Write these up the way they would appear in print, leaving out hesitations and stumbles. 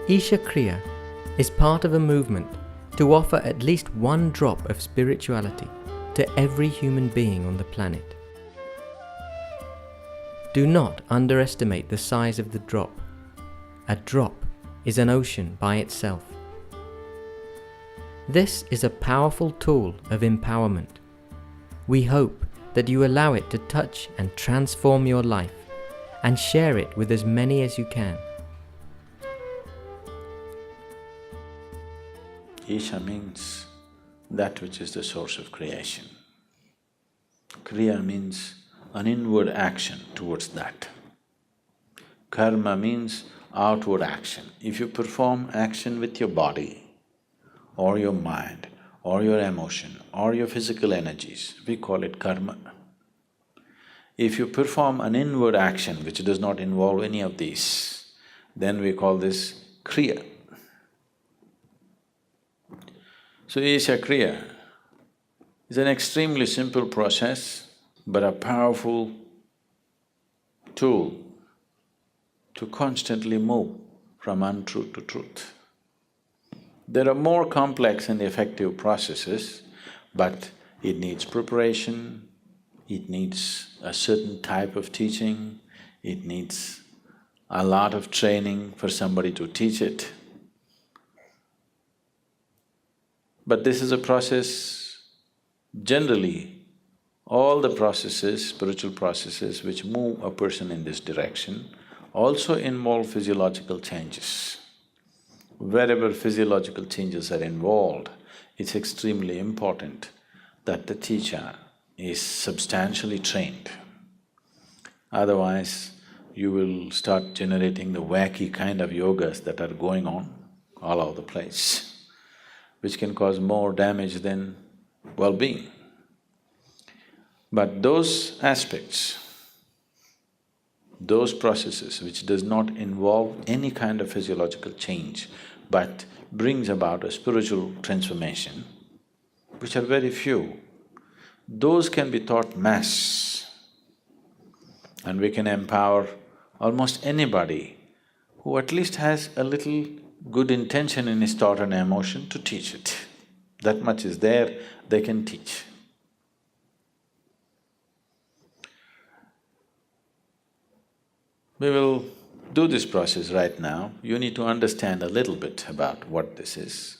Isha Kriya is part of a movement to offer at least one drop of spirituality to every human being on the planet. Do not underestimate the size of the drop. A drop is an ocean by itself. This is a powerful tool of empowerment. We hope that you allow it to touch and transform your life and share it with as many as you can. Isha means that which is the source of creation. Kriya means an inward action towards that. Karma means outward action. If you perform action with your body, or your mind, or your emotion, or your physical energies, we call it karma. If you perform an inward action which does not involve any of these, then we call this kriya. So Isha Kriya is an extremely simple process, but a powerful tool to constantly move from untruth to truth. There are more complex and effective processes, but it needs preparation, it needs a certain type of teaching, it needs a lot of training for somebody to teach it. But this is a process, generally, all the processes, spiritual processes which move a person in this direction also involve physiological changes. Wherever physiological changes are involved, it's extremely important that the teacher is substantially trained. Otherwise, you will start generating the wacky kind of yogas that are going on all over the place, which can cause more damage than well-being. But those aspects, those processes which does not involve any kind of physiological change but brings about a spiritual transformation, which are very few, those can be taught mass. And we can empower almost anybody who at least has a little good intention in his thought and emotion to teach it. That much is there, they can teach. We will do this process right now. You need to understand a little bit about what this is.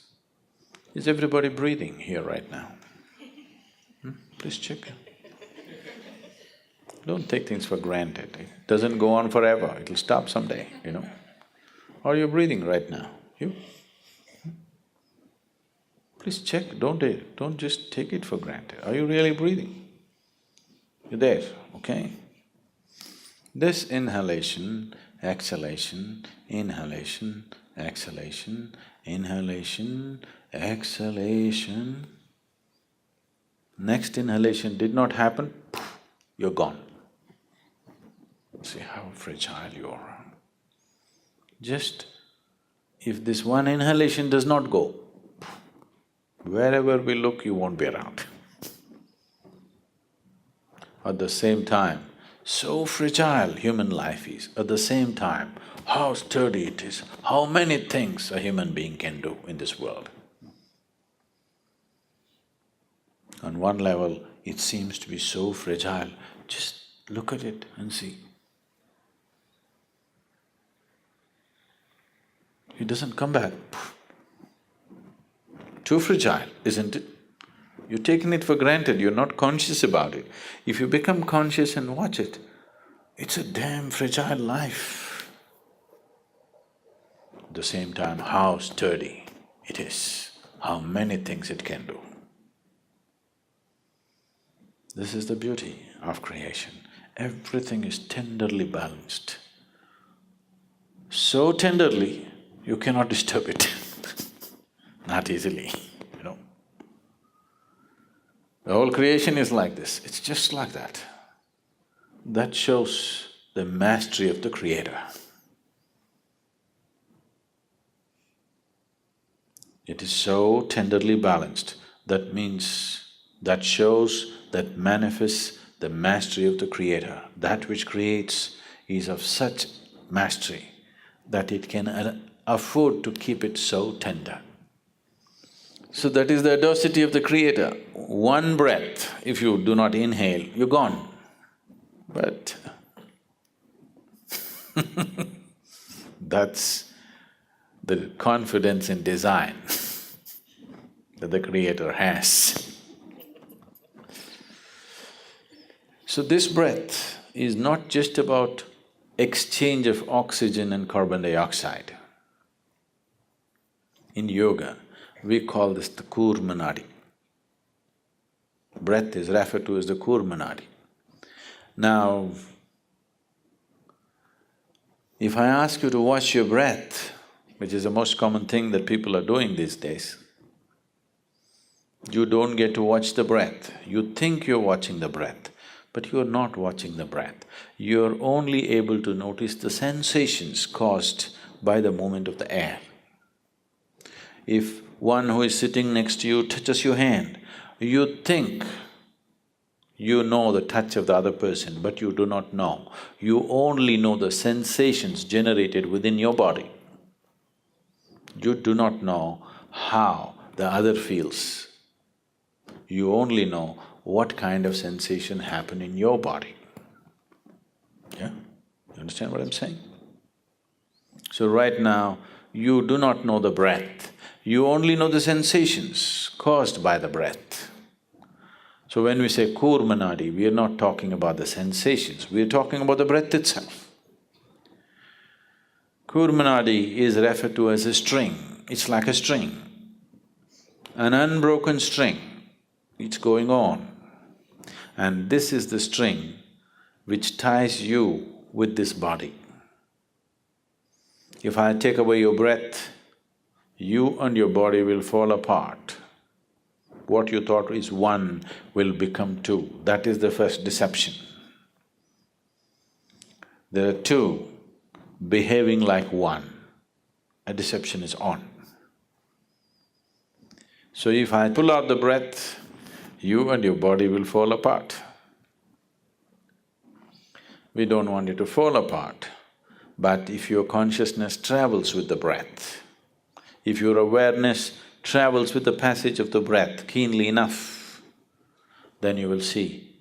Is everybody breathing here right now? Please check. Don't take things for granted. It doesn't go on forever, it'll stop someday, you know. Are you breathing right now? You? Please check, don't just take it for granted. Are you really breathing? You're there, okay? This inhalation, exhalation, inhalation, exhalation, inhalation, exhalation. Next inhalation did not happen, you're gone. See how fragile you are. Just if this one inhalation does not go, wherever we look, you won't be around. At the same time, so fragile human life is, at the same time, how sturdy it is, how many things a human being can do in this world. On one level, it seems to be so fragile, just look at it and see. It doesn't come back. Too fragile, isn't it? You're taking it for granted, you're not conscious about it. If you become conscious and watch it, it's a damn fragile life. At the same time, how sturdy it is, how many things it can do. This is the beauty of creation. Everything is tenderly balanced. So tenderly, you cannot disturb it not easily, you know. The whole creation is like this, it's just like that. That shows the mastery of the Creator. It is so tenderly balanced, that means, that shows, that manifests the mastery of the Creator. That which creates is of such mastery that it can afford to keep it so tender. So that is the audacity of the Creator. One breath, if you do not inhale, you're gone. But that's the confidence in design that the Creator has. So this breath is not just about exchange of oxygen and carbon dioxide. In yoga, we call this the Kurmanadi. Breath is referred to as the Kurmanadi. Now, if I ask you to watch your breath, which is the most common thing that people are doing these days, you don't get to watch the breath. You think you're watching the breath, but you're not watching the breath. You're only able to notice the sensations caused by the movement of the air. If one who is sitting next to you touches your hand, you think you know the touch of the other person, but you do not know. You only know the sensations generated within your body. You do not know how the other feels. You only know what kind of sensation happened in your body. Yeah? You understand what I'm saying? So right now, you do not know the breath, you only know the sensations caused by the breath. So when we say Kurmanadi, we are not talking about the sensations, we are talking about the breath itself. Kurmanadi is referred to as a string, it's like a string, an unbroken string, it's going on. And this is the string which ties you with this body. If I take away your breath, you and your body will fall apart. What you thought is one will become two, that is the first deception. There are two behaving like one, a deception is on. So if I pull out the breath, you and your body will fall apart. We don't want you to fall apart, but if your consciousness travels with the breath, if your awareness travels with the passage of the breath keenly enough, then you will see,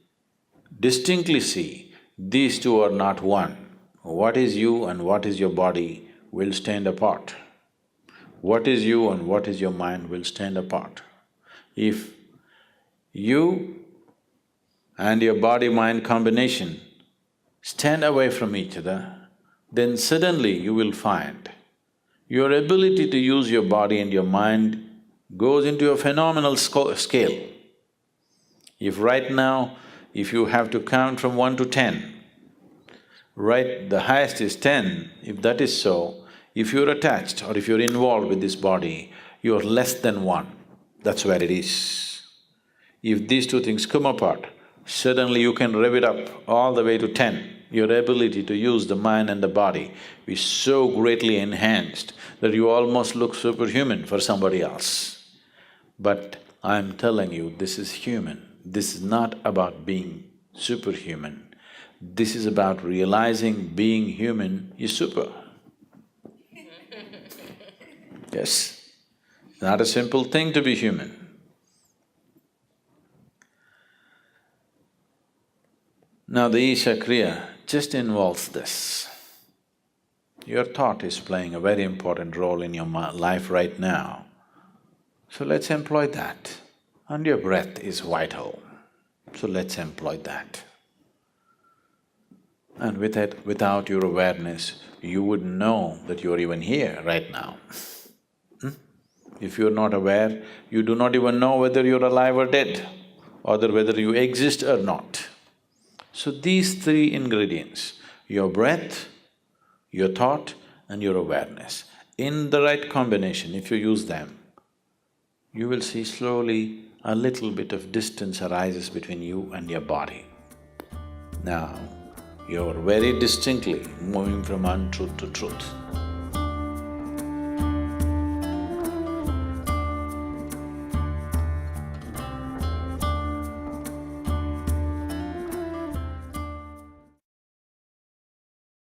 distinctly see, these two are not one. What is you and what is your body will stand apart. What is you and what is your mind will stand apart. If you and your body-mind combination stand away from each other, then suddenly you will find your ability to use your body and your mind goes into a phenomenal scale. If right now, if you have to count from 1 to 10, right, the highest is 10, if that is so, if you're attached or if you're involved with this body, you're less than 1, that's where it is. If these two things come apart, suddenly you can rev it up all the way to 10. Your ability to use the mind and the body is so greatly enhanced that you almost look superhuman for somebody else. But I'm telling you, this is human. This is not about being superhuman. This is about realizing being human is super. Yes, it's not a simple thing to be human. Now the Isha Kriya just involves this. Your thought is playing a very important role in your life right now. So let's employ that. And your breath is vital, so let's employ that. And without your awareness, you wouldn't know that you're even here right now. If you're not aware, you do not even know whether you're alive or dead, or whether you exist or not. So these three ingredients, your breath, your thought and your awareness, in the right combination, if you use them, you will see slowly a little bit of distance arises between you and your body. Now, you're very distinctly moving from untruth to truth.